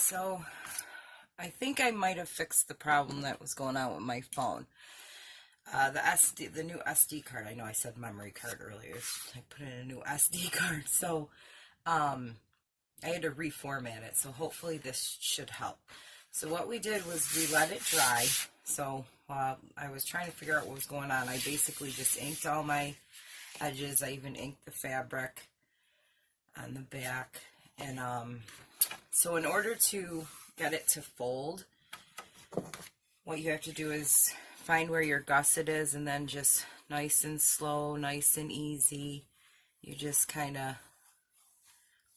so I think I might have fixed the problem that was going on with my phone. The new SD card. I know I said memory card earlier. I put in a new SD card, so I had to reformat it. So hopefully this should help. So what we did was we let it dry. So I was trying to figure out what was going on. I basically just inked all my edges. I even inked the fabric on the back. And so in order to get it to fold, what you have to do is find where your gusset is, and then just nice and slow, nice and easy, you just kind of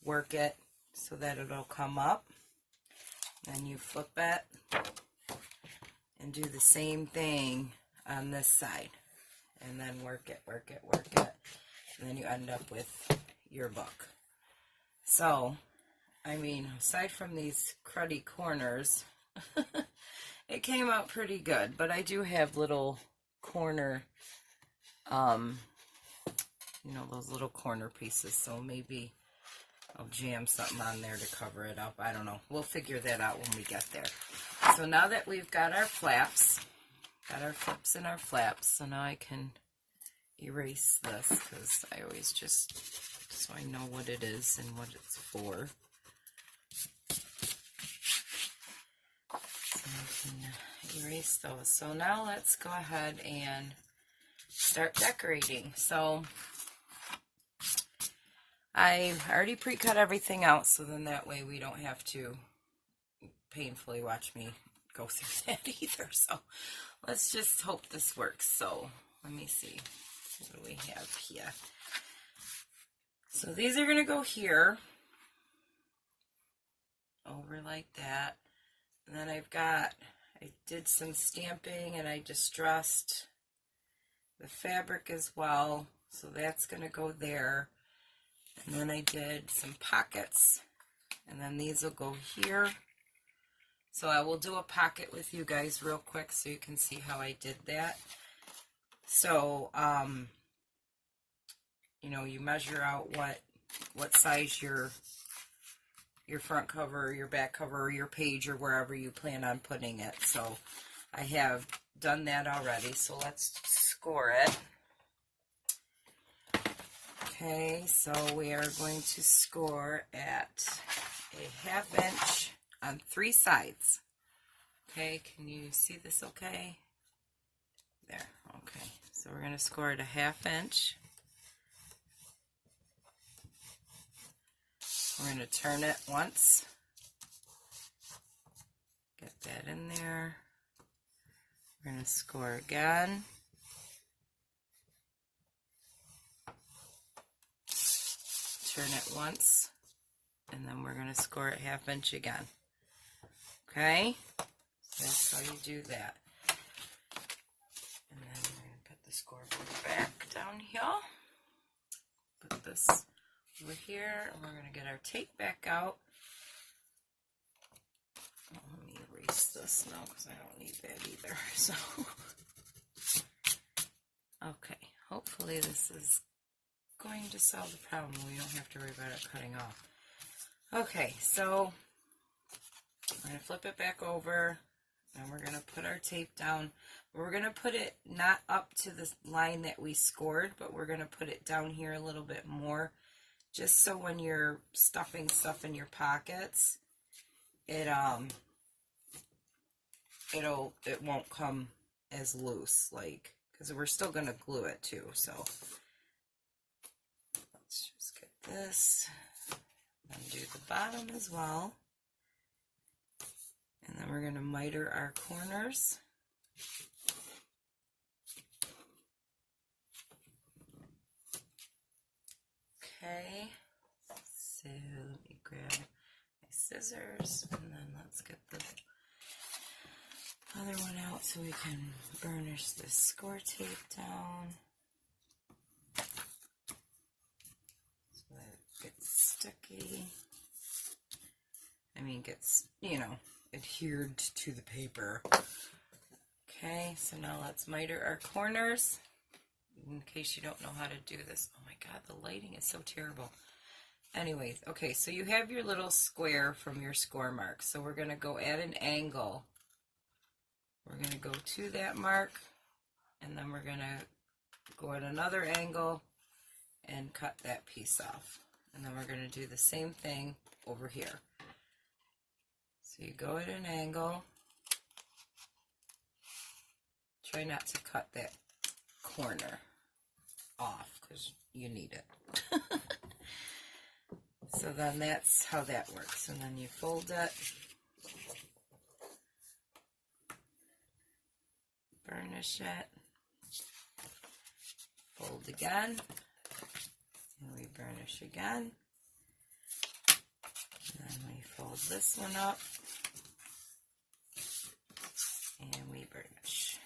work it so that it'll come up. Then you flip it and do the same thing on this side, and then work it, work it, work it, and then you end up with your book. So, I mean, aside from these cruddy corners, it came out pretty good, but I do have little corner, you know, those little corner pieces, so maybe I'll jam something on there to cover it up. I don't know. We'll figure that out when we get there. So now that we've got our flaps, got our flips and our flaps, so now I can erase this, because I always just, so I know what it is and what it's for. So I can erase those. So now let's go ahead and start decorating. So I already pre-cut everything out, so then that way we don't have to painfully watch me go through that either. So let's just hope this works. So let me see. What do we have here? So these are going to go here, over like that. And then I did some stamping, and I distressed the fabric as well. So that's going to go there. And then I did some pockets, and then these will go here. So I will do a pocket with you guys real quick so you can see how I did that. So, you know, you measure out what size your front cover, or your back cover, or your page, or wherever you plan on putting it. So I have done that already, so let's score it. Okay, so we are going to score at a 1/2 inch on 3 sides. Okay, can you see this okay? There, okay. So we're going to score at a 1/2 inch. We're going to turn it once. Get that in there. We're going to score again. Turn it once, and then we're going to score it 1/2 inch again. Okay, so that's how you do that. And then we're going to put the scoreboard back down here. Put this over here, and we're going to get our tape back out. Well, let me erase this now, because I don't need that either. So, okay, hopefully this is going to solve the problem. We don't have to worry about it cutting off. Okay, so I'm going to flip it back over, and we're going to put our tape down. We're going to put it not up to the line that we scored, but we're going to put it down here a little bit more, just so when you're stuffing stuff in your pockets, it won't come as loose, like, because we're still going to glue it too. So let's just get this and do the bottom as well. And then we're going to miter our corners. Okay, so let me grab my scissors, and then let's get the other one out so we can burnish this score tape down. So that it gets sticky. I mean, gets, you know, adhered to the paper. Okay, so now let's miter our corners. In case you don't know how to do this. Oh my God, the lighting is so terrible. anyways, okay, so you have your little square from your score mark. So we're going to go at an angle. We're going to go to that mark, and then we're going to go at another angle and cut that piece off. And then we're going to do the same thing over here. So you go at an angle. Try not to cut that corner off because you need it. So then that's how that works. And then you fold it, burnish it, fold again, and we burnish again. And then we fold this one up, and we burnish.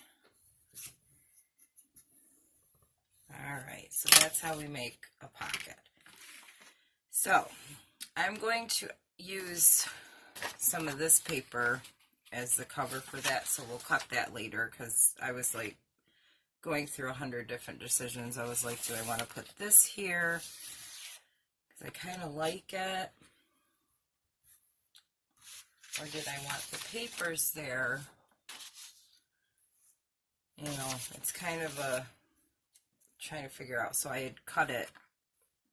Alright, so that's how we make a pocket. So, I'm going to use some of this paper as the cover for that, so we'll cut that later, because I was like going through 100 different decisions. I was like, do I want to put this here? Because I kind of like it. Or did I want the papers there? You know, it's kind of a trying to figure out. So I had cut it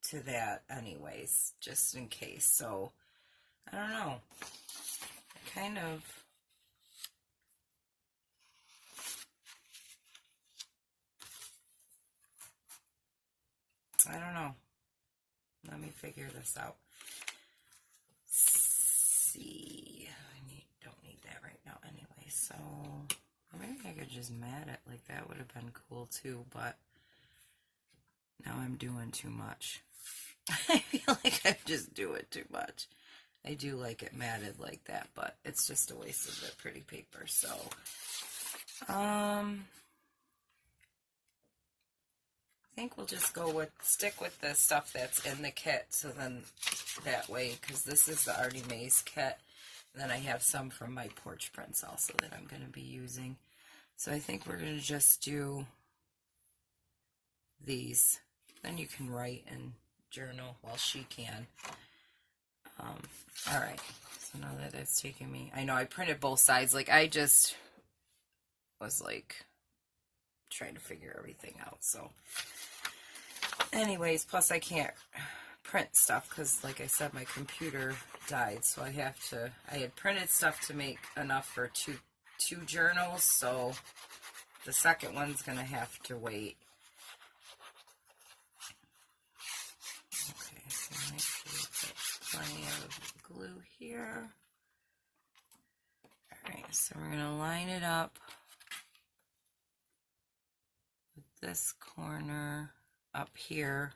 to that anyways, just in case. So I don't know. Kind of. I don't know. Let me figure this out. See, don't need that right now anyway. So maybe I could just mat it like that. Would have been cool too, but now I'm doing too much. I feel like I'm just doing too much. I do like it matted like that, but it's just a waste of the pretty paper. So, I think we'll just stick with the stuff that's in the kit. So then that way, because this is the Artymaze kit, and then I have some from my Porch Prints also that I'm going to be using. So I think we're going to just do these. Then you can write and journal while she can. All right. So now that it's taken me, I know I printed both sides. Like I just was like trying to figure everything out. So anyways, plus I can't print stuff because like I said, my computer died. So I had printed stuff to make enough for two journals. So the second one's going to have to wait. Okay, so I might put plenty of glue here. Alright, so we're going to line it up with this corner up here.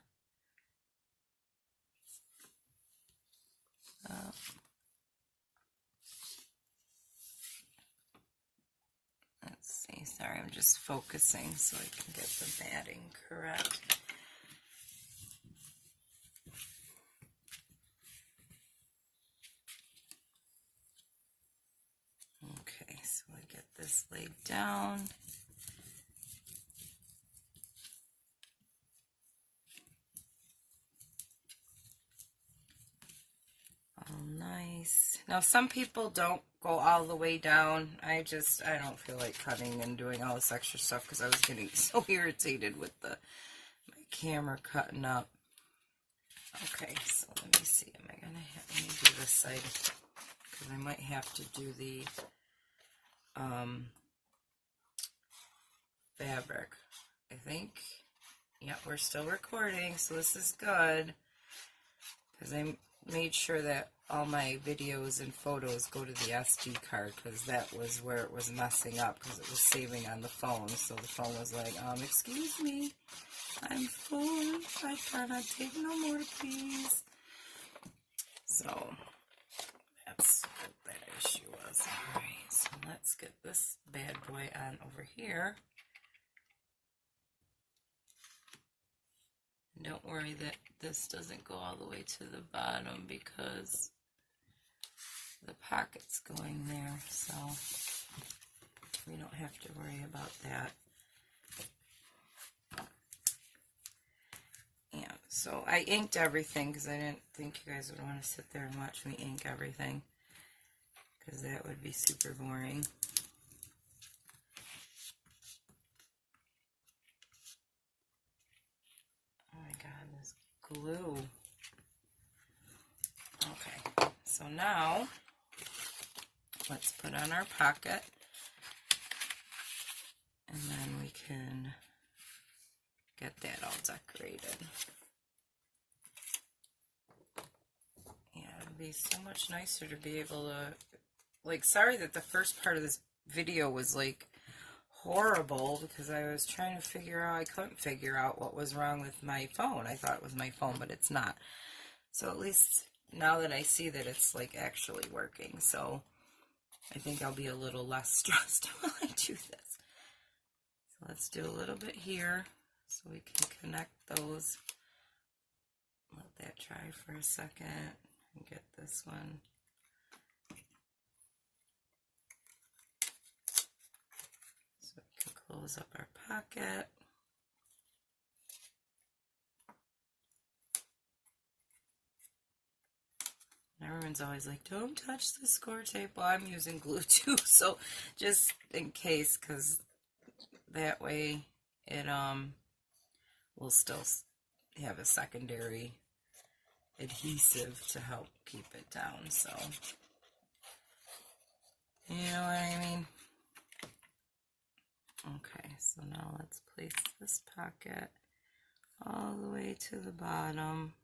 Let's see, sorry, I'm just focusing so I can get the matting correct. Okay, so I get this laid down. All nice. Now some people don't go all the way down. I don't feel like cutting and doing all this extra stuff because I was getting so irritated with my camera cutting up. Okay, so let me see. Let me do this side because I might have to do the fabric. I think, yeah, we're still recording, so this is good because I made sure that all my videos and photos go to the SD card because that was where it was messing up because it was saving on the phone. So the phone was like, excuse me, I'm full. I cannot take no more, please. So that's what that issue was. Alright, so let's get this bad boy on over here. Don't worry that this doesn't go all the way to the bottom because the pocket's going there, so we don't have to worry about that. Yeah, So I inked everything because I didn't think you guys would want to sit there and watch me ink everything, because that would be super boring. Oh my god, this glue. Okay, so now let's put on our pocket, and then we can get that all decorated. Yeah, it'd be so much nicer to be able to, like, sorry that the first part of this video was like horrible, because I was trying to figure out, I couldn't figure out what was wrong with my phone. I thought it was my phone, but it's not. So at least now that I see that it's like actually working, so I think I'll be a little less stressed while I do this. So let's do a little bit here so we can connect those. Let that dry for a second and get this one. So we can close up our pocket. Everyone's always like, don't touch the score tape. Well, I'm using glue too, so just in case, because that way it will still have a secondary adhesive to help keep it down, so you know what I mean? Okay, so now let's place this pocket all the way to the bottom.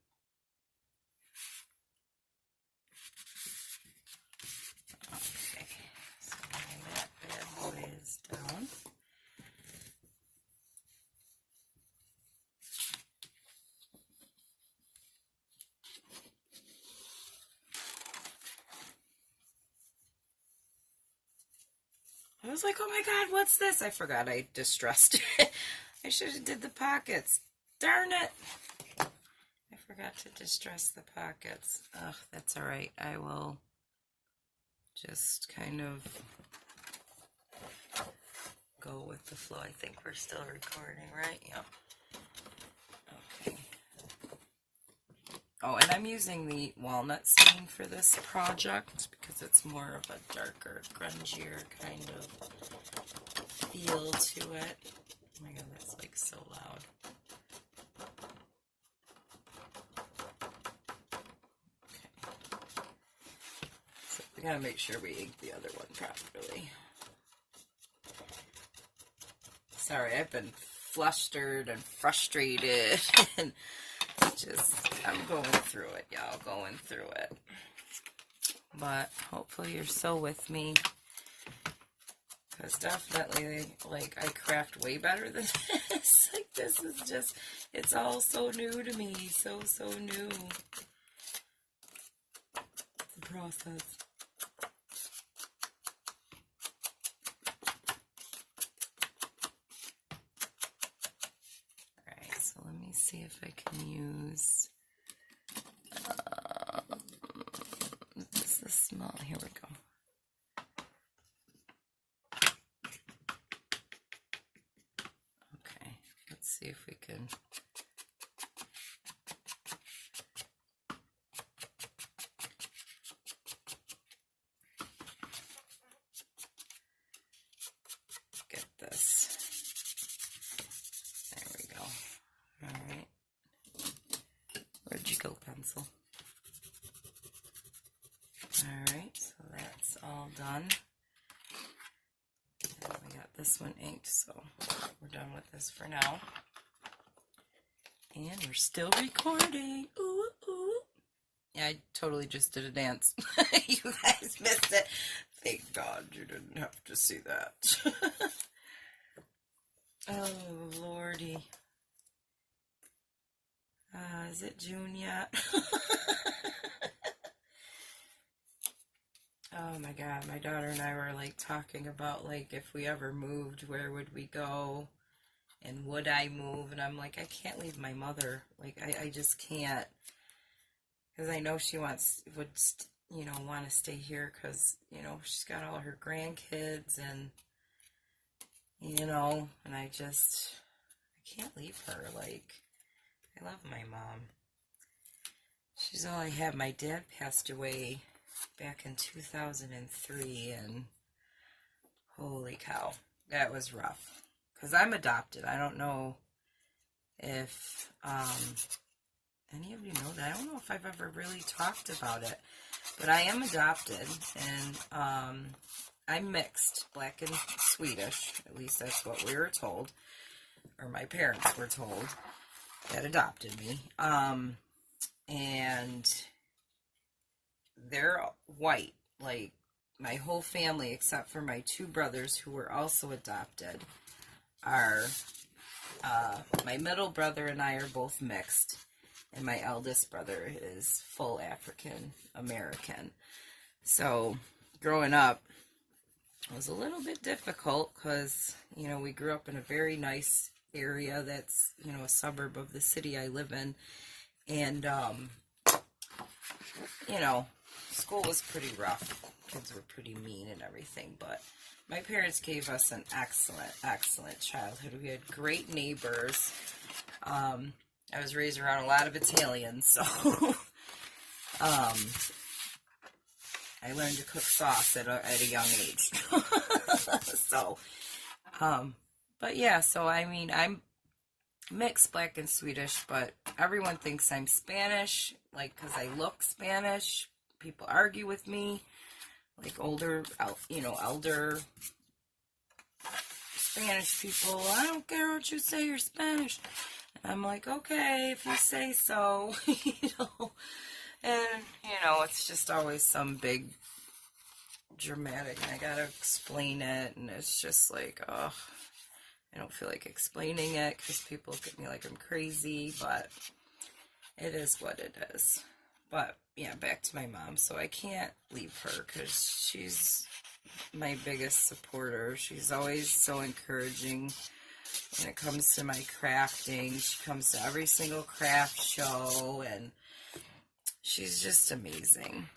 Okay, so now that bad boy is down. I was like, oh my god, what's this? I forgot I distressed it. I should have did the pockets. Darn it. I forgot to distress the pockets. Ugh, that's alright. I will just kind of go with the flow. I think we're still recording, right? Yep. Okay. Oh, and I'm using the walnut stain for this project because it's more of a darker, grungier kind of feel to it. Oh my god, that's like so loud. Okay. So we gotta make sure we ink the other one properly. Sorry, I've been flustered and frustrated and just, I'm going through it, y'all, going through it. But hopefully you're still with me, because definitely, like, I craft way better than this. Like, this is just, it's all so new to me, so new. It's a process. Alright, so let me see if I can use, this is small, here we go. Okay, let's see if we can get this. There we go. Alright. Where'd you go, pencil? Alright, so that's all done. And we got this one inked, so we're done with this for now. And we're still recording. Ooh, ooh. Yeah, I totally just did a dance. You guys missed it. Thank God you didn't have to see that. Oh, Lordy. Is it June yet? Oh my god, my daughter and I were like talking about like if we ever moved, where would we go? And would I move? And I'm like, I can't leave my mother. Like, I just can't. Because I know she would, you know, want to stay here because, you know, she's got all her grandkids and, you know, and I can't leave her. Like, I love my mom. She's all I have. My dad passed away back in 2003, and holy cow, that was rough. Because I'm adopted. I don't know if any of you know that. I don't know if I've ever really talked about it. But I am adopted, and I'm mixed, black and Swedish. At least that's what we were told, or my parents were told that adopted me. And they're white, like my whole family, except for my two brothers who were also adopted, are, my middle brother and I are both mixed, and my eldest brother is full African American. So growing up was a little bit difficult because, you know, we grew up in a very nice area that's, you know, a suburb of the city I live in. And, you know, school was pretty rough. Kids were pretty mean and everything, but my parents gave us an excellent childhood. We had great neighbors. I was raised around a lot of Italians, so I learned to cook sauce at a young age. So, but yeah, so I mean, I'm mixed black and Swedish, but everyone thinks I'm Spanish, like, because I look Spanish. People argue with me, like older Spanish people. I don't care what you say, you're Spanish. And I'm like, okay, if you say so, you know. And, you know, it's just always some big dramatic, and I gotta explain it, and it's just like, oh, I don't feel like explaining it because people look at me like I'm crazy, but it is what it is. But yeah, back to my mom. So I can't leave her because she's my biggest supporter. She's always so encouraging when it comes to my crafting. She comes to every single craft show, and she's just amazing.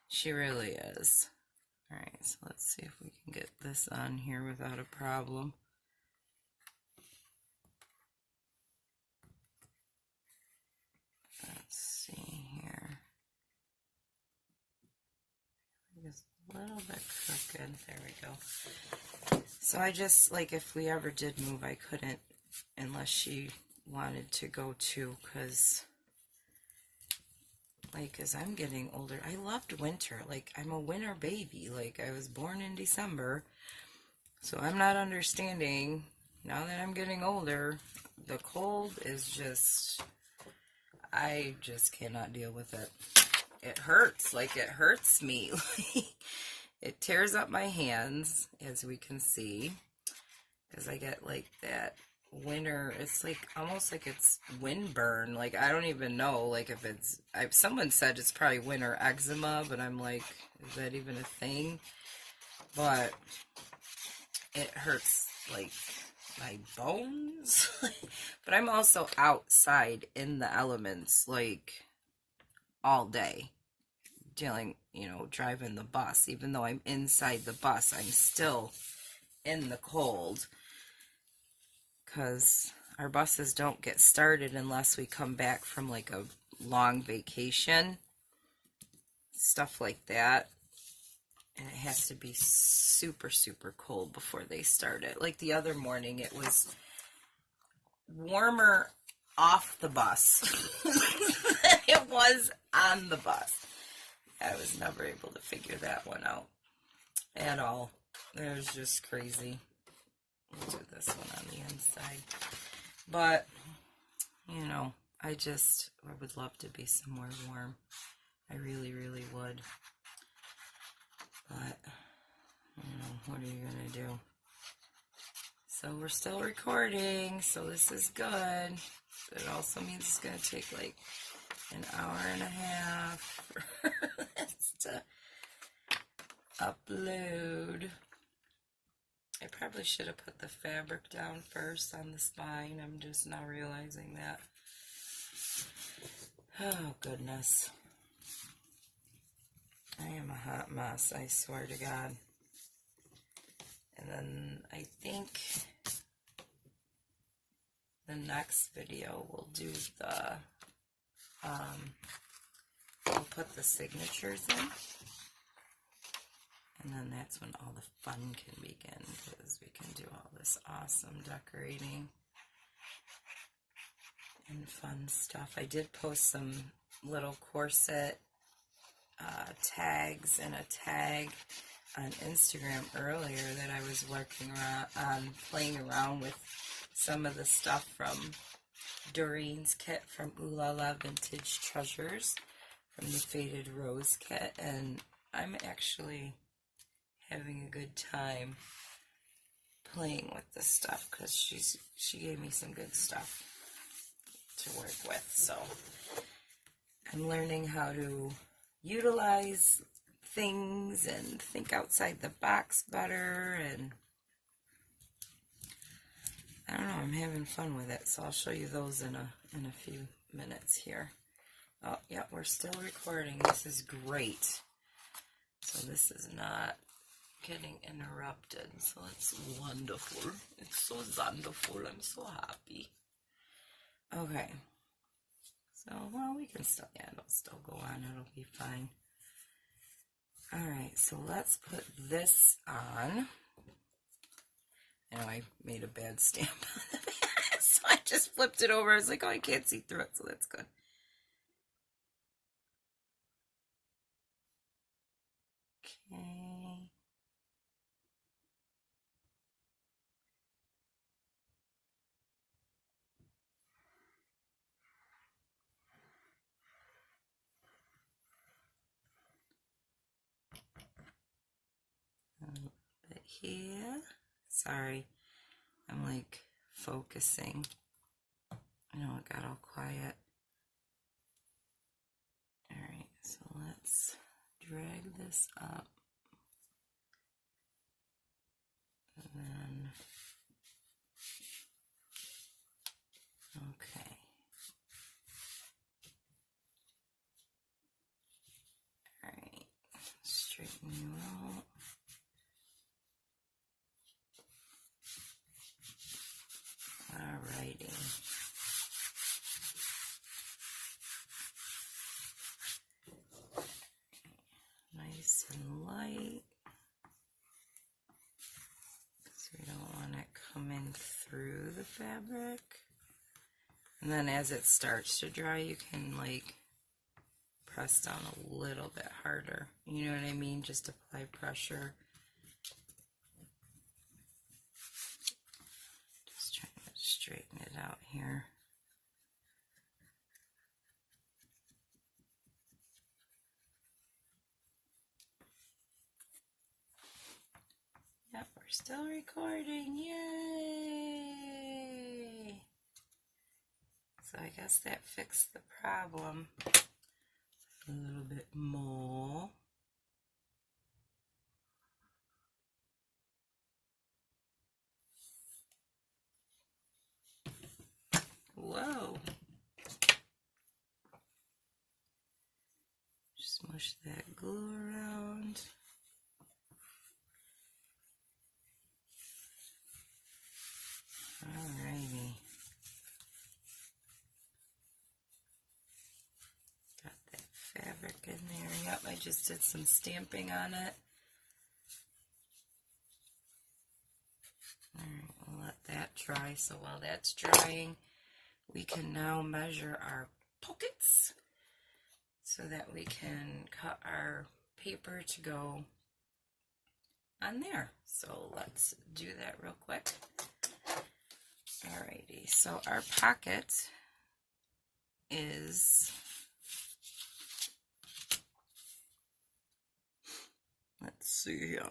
She really is. Alright, so let's see if we can get this on here without a problem. Let's see here. Just a little bit crooked. There we go. So I just, like, if we ever did move, I couldn't unless she wanted to go too, because, like, as I'm getting older, I loved winter. Like, I'm a winter baby. Like, I was born in December. So I'm not understanding, now that I'm getting older, the cold is just, I just cannot deal with it. It hurts. Like, it hurts me. It tears up my hands, as we can see, because I get, like, that winter, it's like almost like it's windburn. Like, I don't even know, like, if it's, someone said it's probably winter eczema, but I'm like, is that even a thing? But it hurts, like, my bones. But I'm also outside in the elements, like, all day, dealing, you know, driving the bus. Even though I'm inside the bus, I'm still in the cold, because our buses don't get started unless we come back from, like, a long vacation, stuff like that, and it has to be super, super cold before they start it. Like, the other morning, it was warmer off the bus than it was on the bus. I was never able to figure that one out at all. It was just crazy. We'll do this one on the inside. But, you know, I would love to be somewhere warm. I really, really would. But, you know, what are you going to do? So we're still recording, so this is good. But it also means it's going to take like an hour and a half for this to upload. I probably should have put the fabric down first on the spine. I'm just now realizing that. Oh, goodness. I am a hot mess, I swear to God. And then I think the next video, we'll do the, we'll put the signatures in. And then that's when all the fun can begin, because we can do all this awesome decorating and fun stuff. I did post some little corset tags and a tag on Instagram earlier that I was working around, playing around with some of the stuff from Doreen's kit from Ooh La La Vintage Treasures, from the Faded Rose kit, and I'm actually having a good time playing with this stuff because she gave me some good stuff to work with. So I'm learning how to utilize things and think outside the box better, and I don't know, I'm having fun with it. So I'll show you those in a few minutes here. Oh yeah, we're still recording. This is great. So this is not getting interrupted, so it's wonderful. It's so wonderful. I'm so happy. Okay. So, well, we can still, yeah, it'll still go on. It'll be fine. Alright, so let's put this on. I know I made a bad stamp on it, so I just flipped it over. I was like, oh, I can't see through it, so that's good. Okay. A little bit here. Sorry, I'm like focusing. I know it got all quiet. Alright, so let's drag this up. And then, okay. Alright, straighten you out. Alrighty. Nice and light, because we don't want it coming through the fabric. And then as it starts to dry, you can like press down a little bit harder. You know what I mean? Just apply pressure. Just trying to straighten it out here. Yep, we're still recording. Yay! So I guess that fixed the problem a little bit more. Whoa! Smush that glue around. Alrighty. Got that fabric in there. Yep, I just did some stamping on it. Alright, we'll let that dry. So while that's drying, we can now measure our pockets so that we can cut our paper to go on there. So let's do that real quick. Alrighty, so our pocket is, let's see here,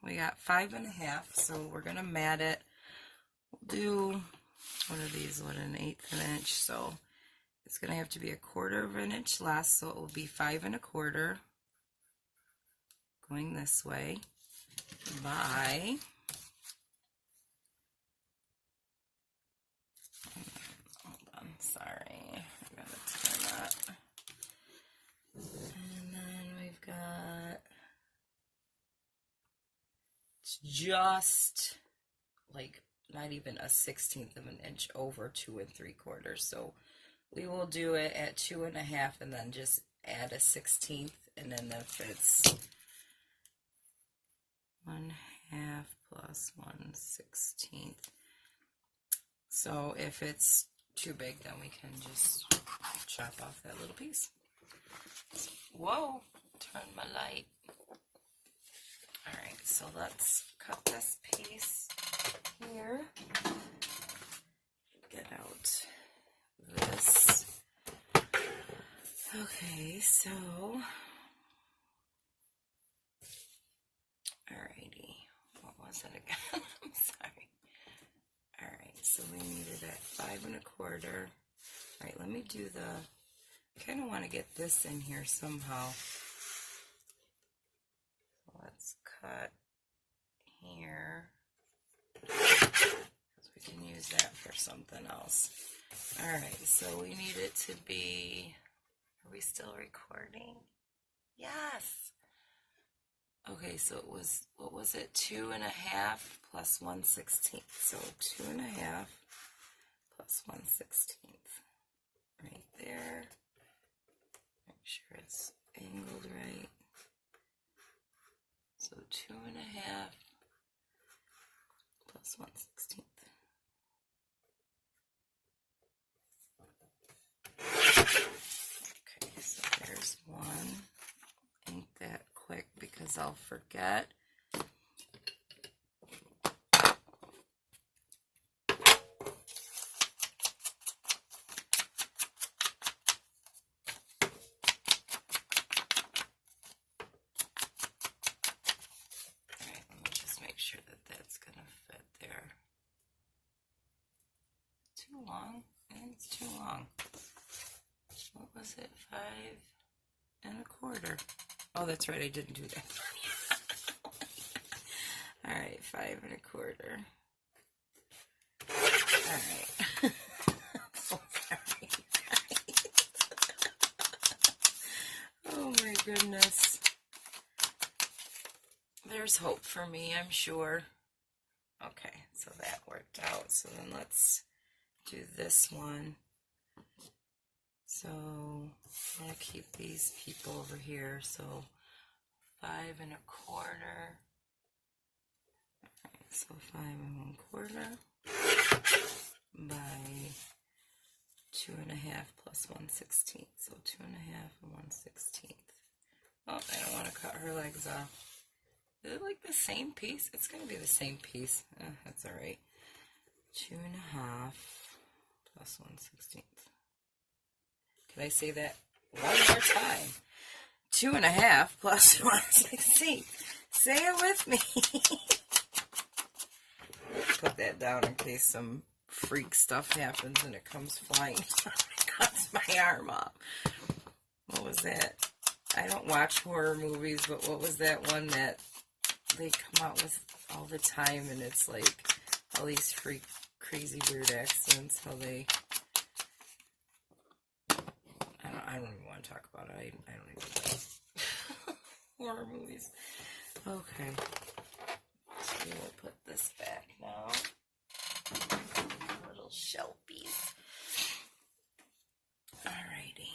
we got 5.5, so we're gonna mat it. We'll do, what are these, what, an 1/8 of an inch, so it's gonna have to be 1/4 of an inch less, so it will be 5 1/4 going this way by, sorry, I gotta turn that. And then we've got, it's just like not even a 1/16 of an inch over 2 3/4. So we will do it at 2 1/2 and then just add a 1/16, and then if it's 1/2 plus 1/16. So if it's too big, then we can just chop off that little piece. Whoa, turn my light. Alright, so let's cut this piece here. Get out this. Okay, so, alrighty, what was it again? I'm sorry. Alright, so we needed at 5 1/4. Alright, let me do the, I kind of want to get this in here somehow. Let's cut here, because we can use that for something else. Alright, so we need it to be, are we still recording? Yes! Okay, so it was, what was it? 2 1/2 plus 1/16. So 2 1/2 plus 1/16. Right there. Make sure it's angled right. So 2 1/2 plus 1/16. Okay, so there's one. Ink that quick because I'll forget. Sure that that's gonna fit there. Too long? I think it's too long. What was it? 5 1/4. Oh, that's right, I didn't do that. Alright, 5 1/4. Alright. So sorry, guys. Oh my goodness. There's hope for me, I'm sure. Okay, so that worked out. So then let's do this one. So I'm going to keep these people over here. So 5 1/4. Alright, so 5 1/4 by 2 1/2 plus 1/16. So 2 1/2 and 1/16. Oh, I don't want to cut her legs off. Is it like the same piece? It's going to be the same piece. That's alright. 2 1/2 plus 1/16. Can I say that one more time? 2 1/2 plus 1/16. Say it with me. Put that down in case some freak stuff happens and it comes flying. It cuts my arm off. What was that? I don't watch horror movies, but what was that one that they come out with all the time, and it's like all these freak, crazy, weird accidents, how they, I don't even want to talk about it, I don't even know. Horror movies. Okay, so we'll put this back now, little shelfies. Alrighty,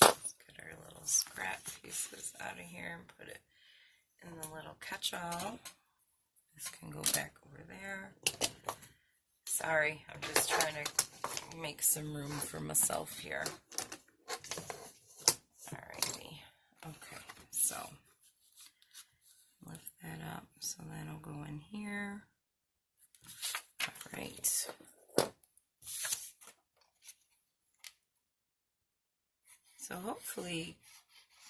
let's get our little scrap pieces out of here and put it in the little catch-all. This can go back over there. Sorry, I'm just trying to make some room for myself here. Alrighty. Okay, so lift that up so that'll go in here. Alright. So hopefully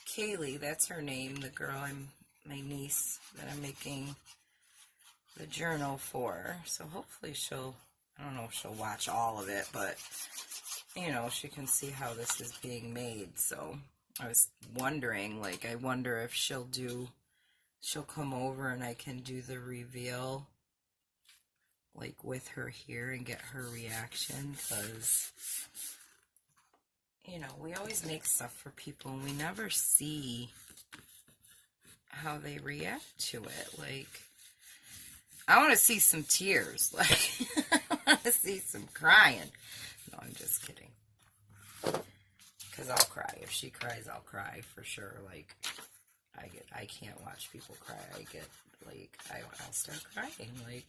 Kaylee, that's her name, the girl my niece that I'm making the journal for. So hopefully she'll, I don't know if she'll watch all of it, but you know, she can see how this is being made. So I was wondering, like, I wonder if she'll come over and I can do the reveal, like, with her here and get her reaction, because, you know, we always make stuff for people and we never see how they react to it. Like, I want to see some tears. Like, I want to see some crying. No, I'm just kidding. Because I'll cry. If she cries, I'll cry for sure. Like, I can't watch people cry. I get, like, I'll start crying. Like,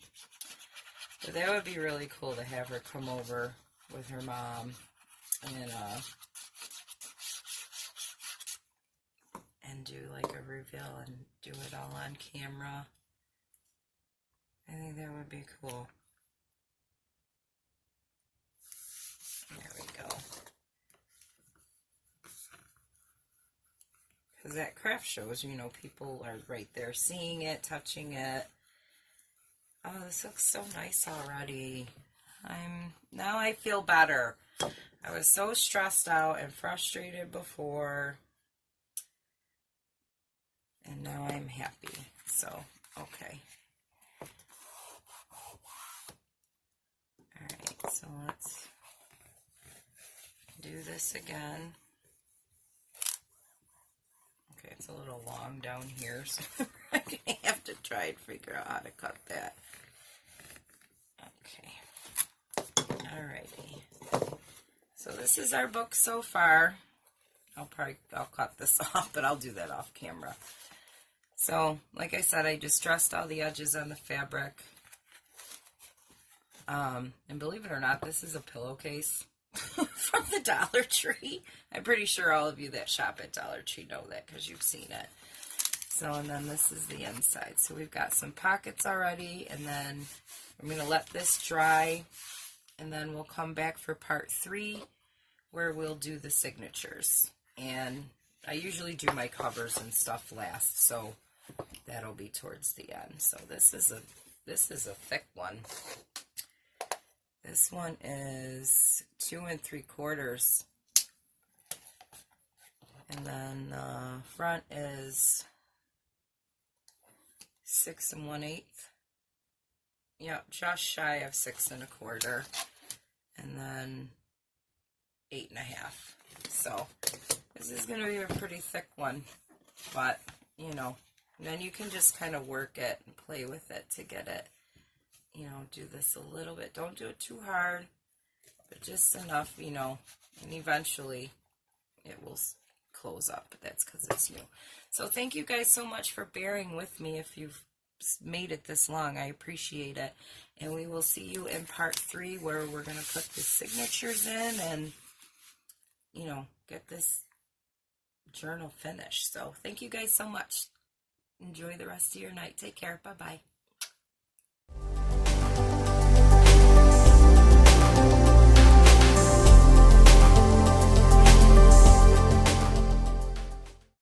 but that would be really cool to have her come over with her mom and do, like, a reveal and do it all on camera. I think that would be cool. There we go. Because at craft shows, you know, people are right there seeing it, touching it. Oh, this looks so nice already. Now I feel better. I was so stressed out and frustrated before. And now I'm happy. So, okay. Alright, so let's do this again. Okay, it's a little long down here, so I'm going to have to try and figure out how to cut that. Okay. Alrighty. So this is our book so far. I'll cut this off, but I'll do that off camera. So, like I said, I just dressed all the edges on the fabric. And believe it or not, this is a pillowcase from the Dollar Tree. I'm pretty sure all of you that shop at Dollar Tree know that because you've seen it. So, and then this is the inside. So we've got some pockets already, and then I'm going to let this dry, and then we'll come back for part 3 where we'll do the signatures. And I usually do my covers and stuff last, so that'll be towards the end. So this is a thick one. This one is 2 3/4, and then the front is 6 1/8. Yep, just shy of 6 1/4, and then 8 1/2. So this is going to be a pretty thick one, but you know, then you can just kind of work it and play with it to get it. You know, do this a little bit. Don't do it too hard, but just enough, you know, and eventually it will close up. But that's because it's new. So thank you guys so much for bearing with me. If you've made it this long, I appreciate it. And we will see you in part 3 where we're going to put the signatures in and, you know, get this journal finished. So thank you guys so much. Enjoy the rest of your night. Take care. Bye-bye.